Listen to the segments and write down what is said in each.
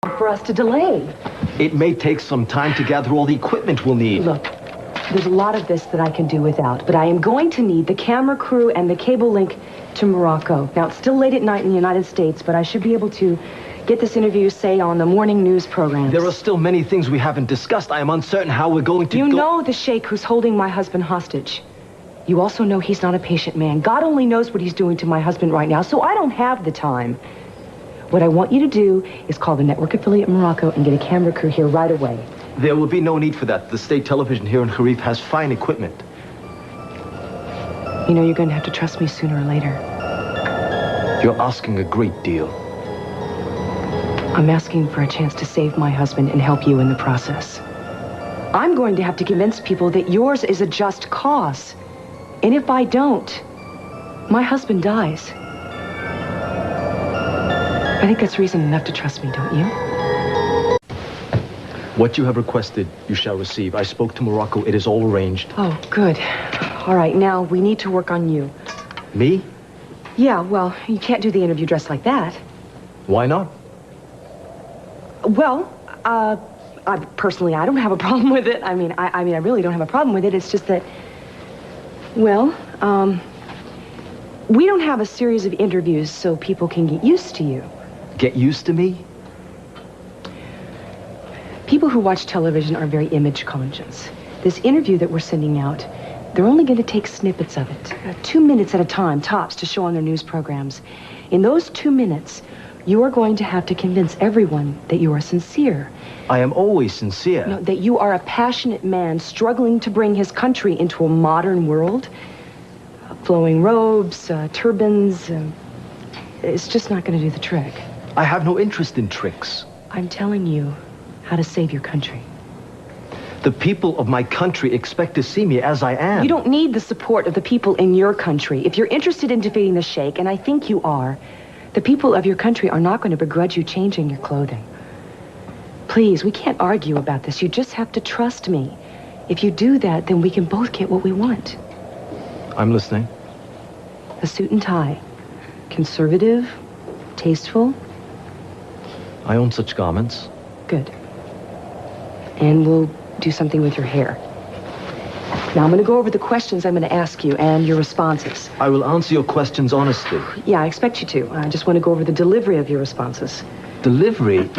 for us to delay. It may take some time to gather all the equipment we'll need. Look, there's a lot of this that I can do without, but I am going to need the camera crew and the cable link to Morocco. Now, it's still late at night in the United States, but I should be able to get this interview, say, on the morning news programs. There are still many things we haven't discussed. I am uncertain how we're going to You know the sheikh who's holding my husband hostage. You also know he's not a patient man. God only knows what he's doing to my husband right now, so I don't have the time. What I want you to do is call the network affiliate in Morocco and get a camera crew here right away. There will be no need for that. The state television here in Harif has fine equipment. You know you're going to have to trust me sooner or later. You're asking a great deal. I'm asking for a chance to save my husband and help you in the process. I'm going to have to convince people that yours is a just cause. And if I don't, my husband dies. I think that's reason enough to trust me, don't you? What you have requested, you shall receive. I spoke to Morocco. It is all arranged. Oh, good. All right, now we need to work on you. Me? Yeah, well, you can't do the interview dressed like that. Why not? Well, personally, I don't have a problem with it. I mean, I really don't have a problem with it. It's just that, well, we don't have a series of interviews so people can get used to you. Get used to me? People who watch television are very image conscious. This interview that we're sending out, they're only going to take snippets of it, 2 minutes at a time, tops, to show on their news programs. In those 2 minutes, you are going to have to convince everyone that you are sincere. I am always sincere. No, that you are a passionate man struggling to bring his country into a modern world. Flowing robes, turbans, it's just not going to do the trick. I have no interest in tricks. I'm telling you how to save your country. The people of my country expect to see me as I am. You don't need the support of the people in your country. If you're interested in defeating the sheikh, and I think you are, the people of your country are not going to begrudge you changing your clothing. Please, we can't argue about this. You just have to trust me. If you do that, then we can both get what we want. I'm listening. A suit and tie. Conservative, tasteful. I own such garments. Good. And we'll do something with your hair. Now, I'm going to go over the questions I'm going to ask you and your responses. I will answer your questions honestly. Yeah, I expect you to. I just want to go over the delivery of your responses. Delivery?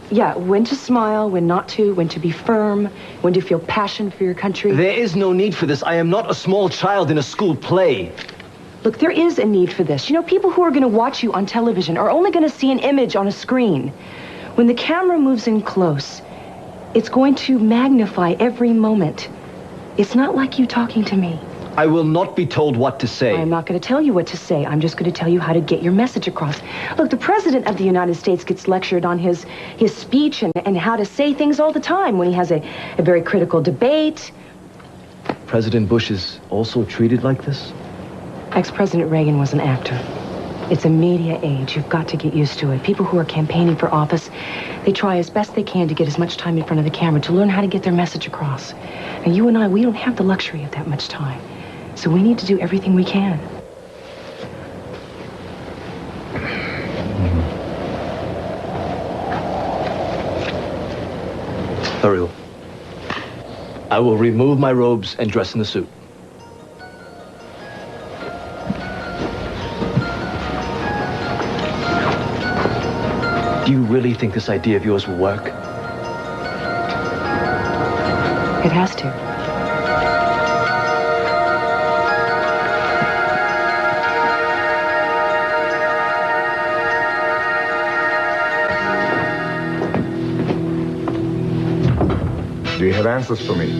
Yeah, when to smile, when not to, when to be firm, when to feel passion for your country. There is no need for this. I am not a small child in a school play. Look, there is a need for this. You know, people who are going to watch you on television are only going to see an image on a screen. When the camera moves in close, it's going to magnify every moment. It's not like you talking to me. I will not be told what to say. I'm not going to tell you what to say. I'm just going to tell you how to get your message across. Look, the President of the United States gets lectured on his speech and how to say things all the time when he has a very critical debate. President Bush is also treated like this? Ex-President Reagan was an actor. It's a media age. You've got to get used to it. People who are campaigning for office, they try as best they can to get as much time in front of the camera to learn how to get their message across. And you and I, we don't have the luxury of that much time. So we need to do everything we can. Very well. I will remove my robes and dress in the suit. Do you really think this idea of yours will work? It has to. Do you have answers for me?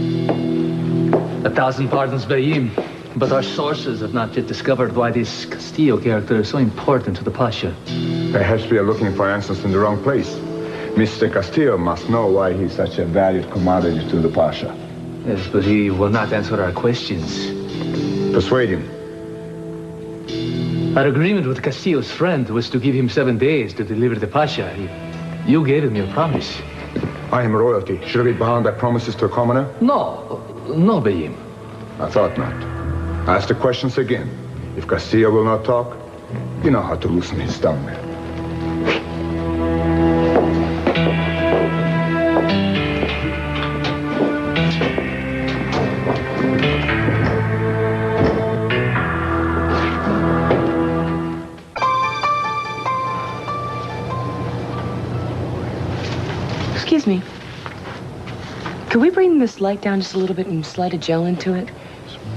1,000 pardons, Bayim, but our sources have not yet discovered why this Castillo character is so important to the Pasha. Perhaps we are looking for answers in the wrong place. Mr. Castillo must know why he's such a valued commodity to the Pasha. Yes, but he will not answer our questions. Persuade him. Our agreement with Castillo's friend was to give him 7 days to deliver the Pasha. You gave him your promise. I am royalty. Should we be bound by promises to a commoner? No, Bayim. I thought not. Ask the questions again. If Castillo will not talk, you know how to loosen his tongue. Excuse me. Could we bring this light down just a little bit and slide a gel into it?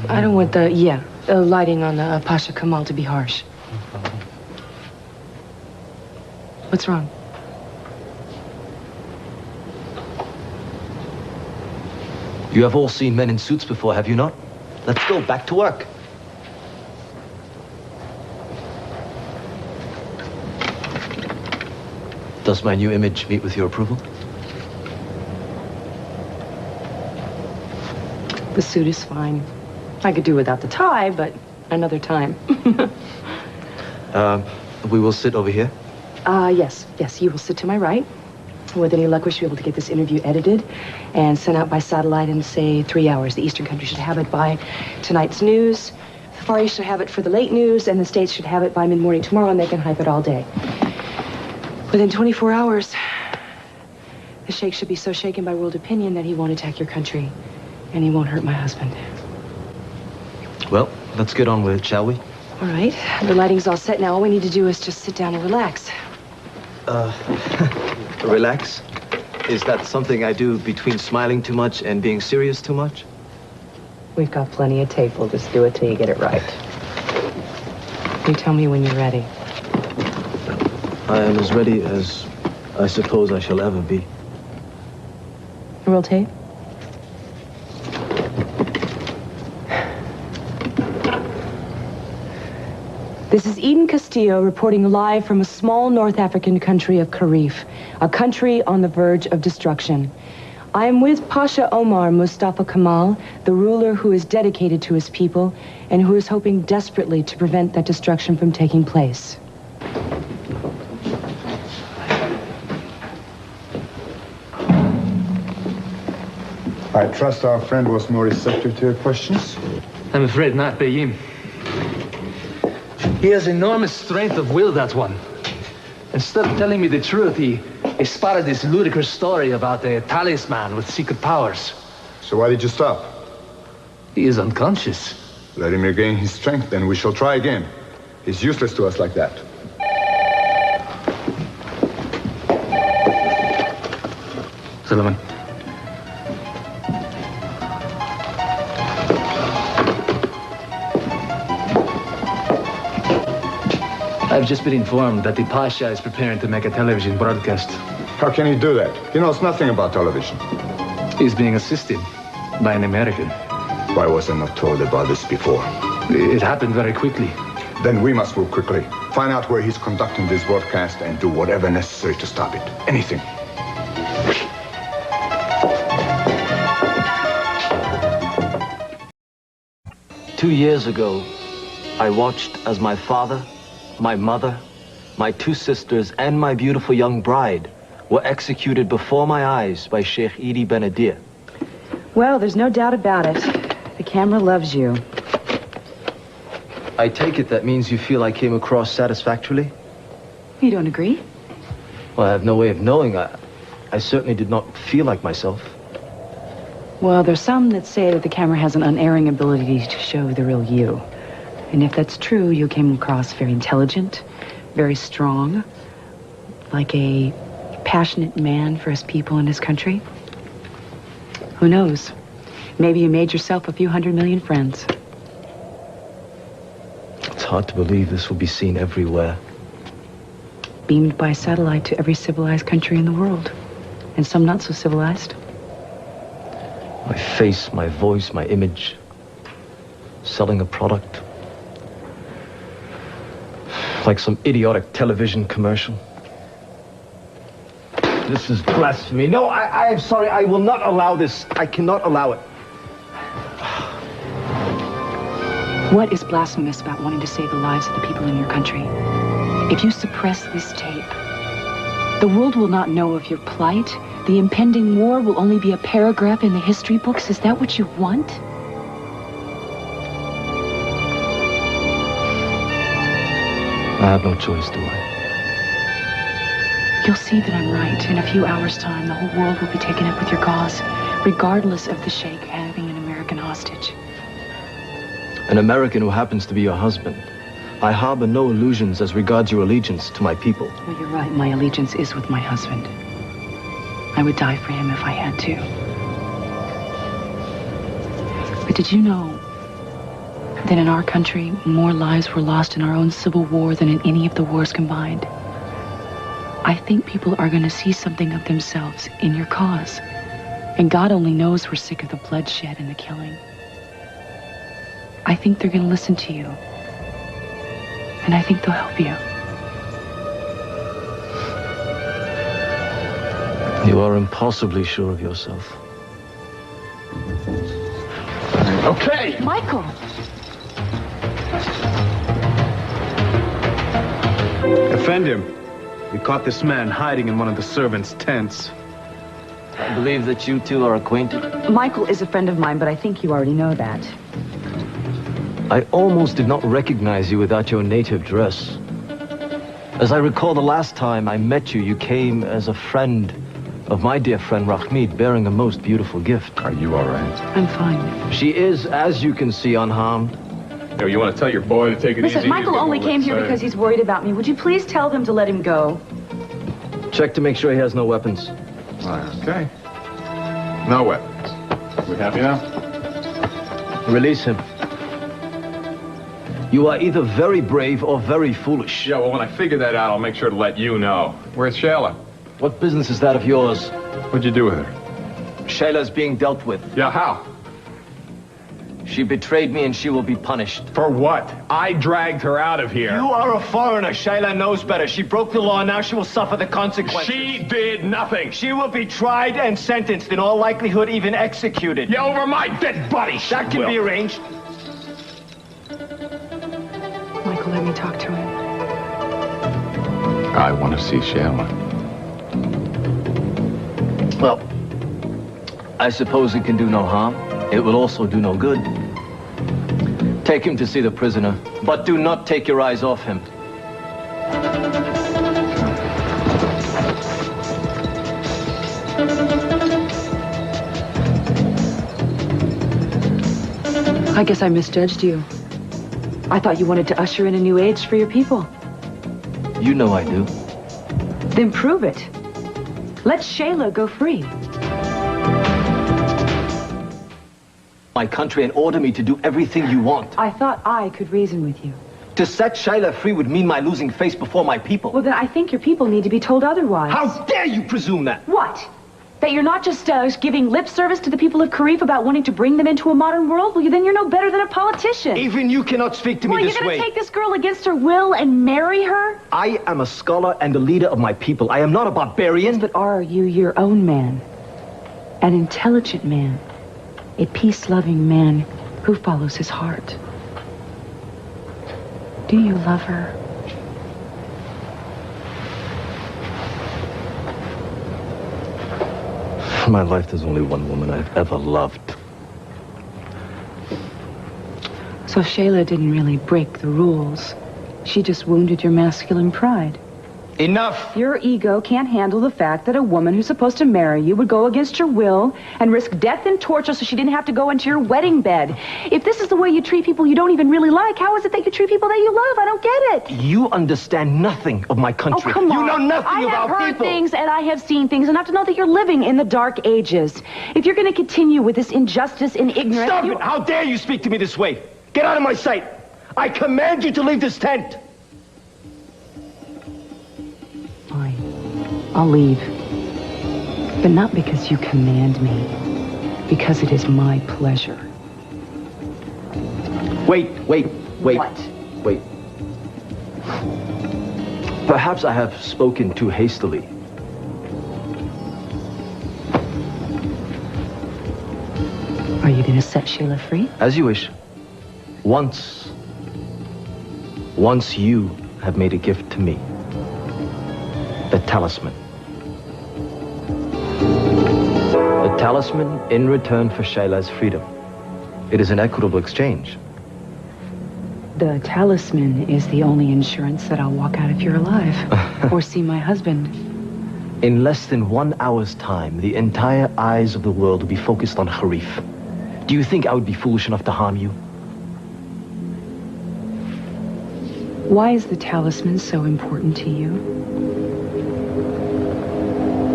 I don't want the lighting on the Pasha Kamal to be harsh. What's wrong? You have all seen men in suits before, have you not? Let's go back to work. Does my new image meet with your approval? The suit is fine. I could do without the tie, but another time. We will sit over here. Yes, you will sit to my right. With any luck, we should be able to get this interview edited and sent out by satellite in, say, 3 hours. The Eastern countries should have it by tonight's news. The Far East should have it for the late news, and the States should have it by mid-morning tomorrow, and they can hype it all day. Within 24 hours, the Sheikh should be so shaken by world opinion that he won't attack your country, and he won't hurt my husband. Well, let's get on with it, shall we? All right. The lighting's all set now. All we need to do is just sit down and relax. Relax? Is that something I do between smiling too much and being serious too much? We've got plenty of tape. We'll just do it till you get it right. You tell me when you're ready. I am as ready as I suppose I shall ever be. Roll tape? This is Eden Castillo reporting live from a small North African country of Karif, a country on the verge of destruction. I am with Pasha Omar Mustafa Kemal, the ruler who is dedicated to his people and who is hoping desperately to prevent that destruction from taking place. I trust our friend was more receptive to your questions. I'm afraid not, Bayim. He has enormous strength of will, that one. Instead of telling me the truth, he spouted this ludicrous story about a talisman with secret powers. So why did you stop? He is unconscious. Let him regain his strength, then we shall try again. He's useless to us like that. Sullivan. I've just been informed that the Pasha is preparing to make a television broadcast. How can he do that? He knows nothing about television. He's being assisted by an American. Why was I not told about this before? It happened very quickly. Then we must move quickly. Find out where he's conducting this broadcast and do whatever necessary to stop it. Anything. Two years ago, I watched as my father, my mother, my two sisters, and my beautiful young bride were executed before my eyes by Sheikh Idi Benadir. Well, there's no doubt about it. The camera loves you. I take it that means you feel I came across satisfactorily? You don't agree? Well, I have no way of knowing. I certainly did not feel like myself. Well, there's some that say that the camera has an unerring ability to show the real you. And if that's true, you came across very intelligent, very strong, like a passionate man for his people and his country. Who knows? Maybe you made yourself a few 100 million friends. It's hard to believe this will be seen everywhere. Beamed by satellite to every civilized country in the world. And some not so civilized. My face, my voice, my image. Selling a product. Like some idiotic television commercial. This is blasphemy. No, I am sorry. I will not allow this. I cannot allow it. What is blasphemous about wanting to save the lives of the people in your country? If you suppress this tape, the world will not know of your plight. The impending war will only be a paragraph in the history books. Is that what you want? I have no choice, do I? You'll see that I'm right. In a few hours' time, the whole world will be taken up with your cause, regardless of the Sheikh having an American hostage. An American who happens to be your husband. I harbor no illusions as regards your allegiance to my people. Well, you're right. My allegiance is with my husband. I would die for him if I had to. But did you know that in our country, more lives were lost in our own civil war than in any of the wars combined? I think people are going to see something of themselves in your cause. And God only knows we're sick of the bloodshed and the killing. I think they're going to listen to you. And I think they'll help you. You are impossibly sure of yourself. Okay! Michael! Defend him. We caught this man hiding in one of the servants' tents. I believe that you two are acquainted. Michael is a friend of mine, but I think you already know that. I almost did not recognize you without your native dress. As I recall, the last time I met you, you came as a friend of my dear friend Rahmid, bearing a most beautiful gift. Are you all right? I'm fine. She is, as you can see, unharmed. Yo, you want to tell your boy to take it easy? Listen, Michael only came here because he's worried about me. Would you please tell them to let him go? Check to make sure he has no weapons. Okay. No weapons. We happy now? Release him. You are either very brave or very foolish. Yeah, well, when I figure that out, I'll make sure to let you know. Where's Shayla? What business is that of yours? What'd you do with her? Shayla's being dealt with. Yeah, how? She betrayed me and she will be punished. For what? I dragged her out of here. You are a foreigner. Shayla knows better. She broke the law, now she will suffer the consequences. She did nothing. She will be tried and sentenced, in all likelihood even executed. Yeah, over my dead body. That can be arranged. Michael, let me talk to him. I want to see Shayla. Well, I suppose it can do no harm. It will also do no good. Take him to see the prisoner, but do not take your eyes off him. I guess I misjudged you. I thought you wanted to usher in a new age for your people. You know I do. Then prove it. Let Shayla go free. My country and order me to do everything you want. I thought I could reason with you. To set Shayla free would mean my losing face before my people. Well, then I think your people need to be told otherwise. How dare you presume that? What? That you're not just giving lip service to the people of Karif about wanting to bring them into a modern world? Well, then you're no better than a politician. Even you cannot speak to me this way. Well, you're going to take this girl against her will and marry her? I am a scholar and a leader of my people. I am not a barbarian. But are you your own man? An intelligent man? A peace-loving man who follows his heart? Do you love her? In my life, there's only one woman I've ever loved. So Shayla didn't really break the rules. She just wounded your masculine pride. Enough! Your ego can't handle the fact that a woman who's supposed to marry you would go against your will and risk death and torture so she didn't have to go into your wedding bed. If this is the way you treat people you don't even really like, how is it that you treat people that you love? I don't get it. You understand nothing of my country. Oh, come on. You know nothing I about have heard people. things and I have seen things enough to know that you're living in the dark ages. If you're going to continue with this injustice and ignorance... Stop it! How dare you speak to me this way? Get out of my sight! I command you to leave this tent! Fine. I'll leave. But not because you command me. Because it is my pleasure. Wait. What? Wait. Perhaps I have spoken too hastily. Are you going to set Shayla free? As you wish. Once you have made a gift to me. The talisman. The talisman in return for Shayla's freedom. It is an equitable exchange. The talisman is the only insurance that I'll walk out if you're alive. Or see my husband. In less than 1 hour's time, the entire eyes of the world will be focused on Harif. Do you think I would be foolish enough to harm you? Why is the talisman so important to you?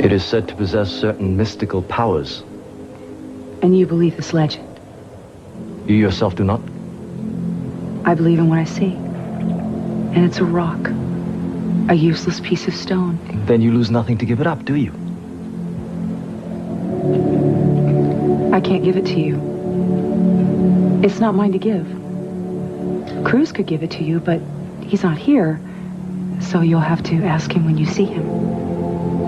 It is said to possess certain mystical powers. And you believe this legend? You yourself do not? I believe in what I see. And it's a rock. A useless piece of stone. Then you lose nothing to give it up, do you? I can't give it to you. It's not mine to give. Cruz could give it to you, but he's not here. So you'll have to ask him when you see him.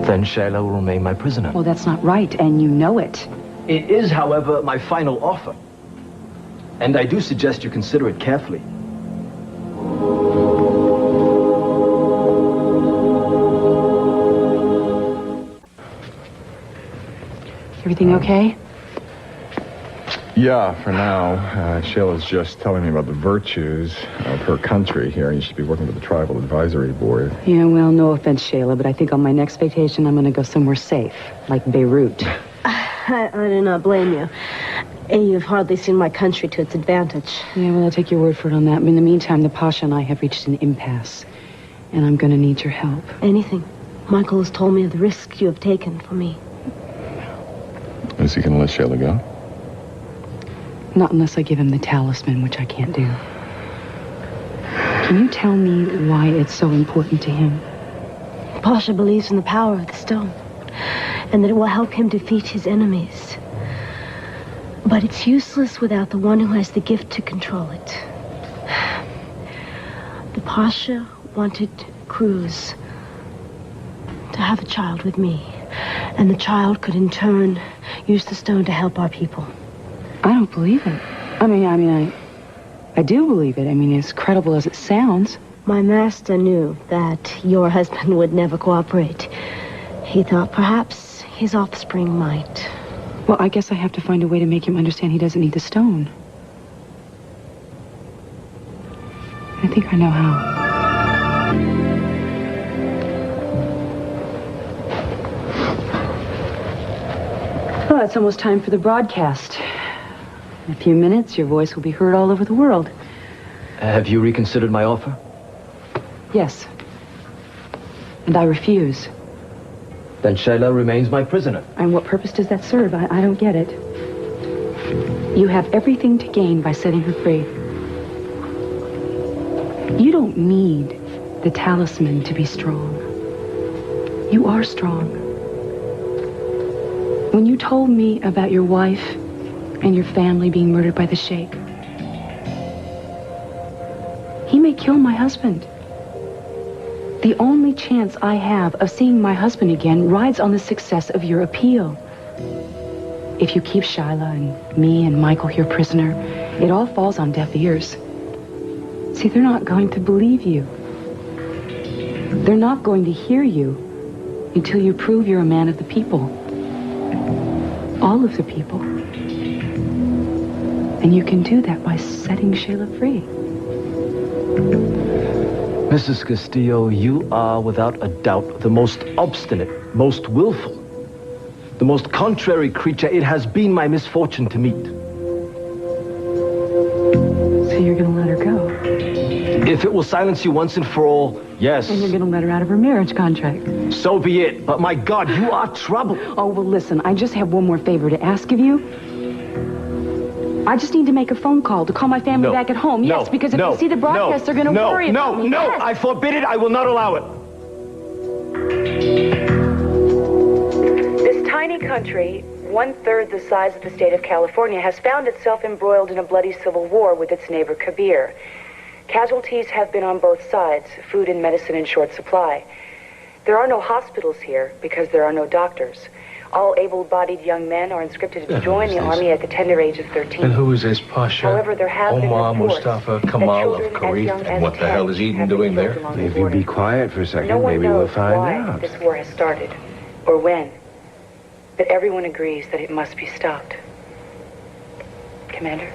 Then Shayla will remain my prisoner. Well, that's not right, and you know it. It is, however, my final offer. And I do suggest you consider it carefully. Everything okay? Yeah, for now. Shayla's just telling me about the virtues of her country here. You should be working with the Tribal Advisory Board. Yeah, well, no offense, Shayla, but I think on my next vacation I'm going to go somewhere safe, like Beirut. I do not blame you. You've hardly seen my country to its advantage. Yeah, well, I'll take your word for it on that. In the meantime, the Pasha and I have reached an impasse, and I'm going to need your help. Anything. Michael has told me of the risk you have taken for me. Is he going to let Shayla go? Not unless I give him the talisman, which I can't do. Can you tell me why it's so important to him? Pasha believes in the power of the stone, and that it will help him defeat his enemies. But it's useless without the one who has the gift to control it. The Pasha wanted Cruz to have a child with me, and the child could in turn use the stone to help our people. I don't believe it. I do believe it. I mean, as credible as it sounds. My master knew that your husband would never cooperate. He thought perhaps his offspring might. Well, I guess I have to find a way to make him understand he doesn't need the stone. I think I know how. Well, it's almost time for the broadcast. In a few minutes, your voice will be heard all over the world. Have you reconsidered my offer? Yes. And I refuse. Then Shayla remains my prisoner. And what purpose does that serve? I don't get it. You have everything to gain by setting her free. You don't need the talisman to be strong. You are strong. When you told me about your wife and your family being murdered by the Sheikh, he may kill my husband. The only chance I have of seeing my husband again rides on the success of your appeal. If you keep Shayla and me and Michael here prisoner, it all falls on deaf ears. See, they're not going to believe you. They're not going to hear you until you prove you're a man of the people. All of the people. And you can do that by setting Shayla free. Mrs. Castillo, you are without a doubt the most obstinate, most willful, the most contrary creature it has been my misfortune to meet. So you're going to let her go? If it will silence you once and for all, yes. And you're going to let her out of her marriage contract? So be it. But my God, you are trouble. Oh, well, listen, I just have one more favor to ask of you. I just need to make a phone call to call my family back at home. Yes, because if they see the broadcast, they're going to worry about me. No, Yes. I forbid it. I will not allow it. This tiny country, 1/3 the size of the state of California, has found itself embroiled in a bloody civil war with its neighbor Kabir. Casualties have been on both sides, food and medicine in short supply. There are no hospitals here because there are no doctors. All able-bodied young men are conscripted to join the army at the tender age of 13. And who is this Pasha? However, there have been Omar reports Mustafa that Kamal of children as Karif. young as What the 10 hell is Eden have been doing killed there? along the Maybe border. be quiet for a second. No one Maybe we'll knows find why out. this war has started, or when. But everyone agrees that it must be stopped. Commander?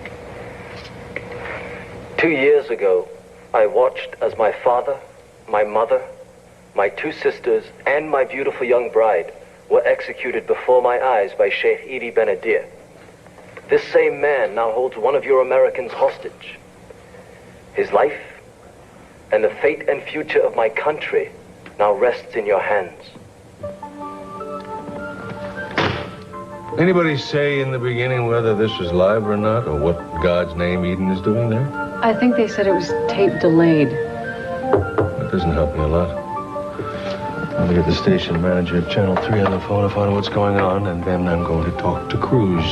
2 years ago, I watched as my father, my mother, my 2 sisters, and my beautiful young bride were executed before my eyes by Sheikh Edie Benadir. This same man now holds one of your Americans hostage. His life and the fate and future of my country now rests in your hands. Anybody say in the beginning whether this was live or not, or what God's name Eden is doing there? I think they said it was tape delayed. That doesn't help me a lot. I'm going to get the station manager of Channel 3 on the phone to find out what's going on, and then I'm going to talk to Cruz.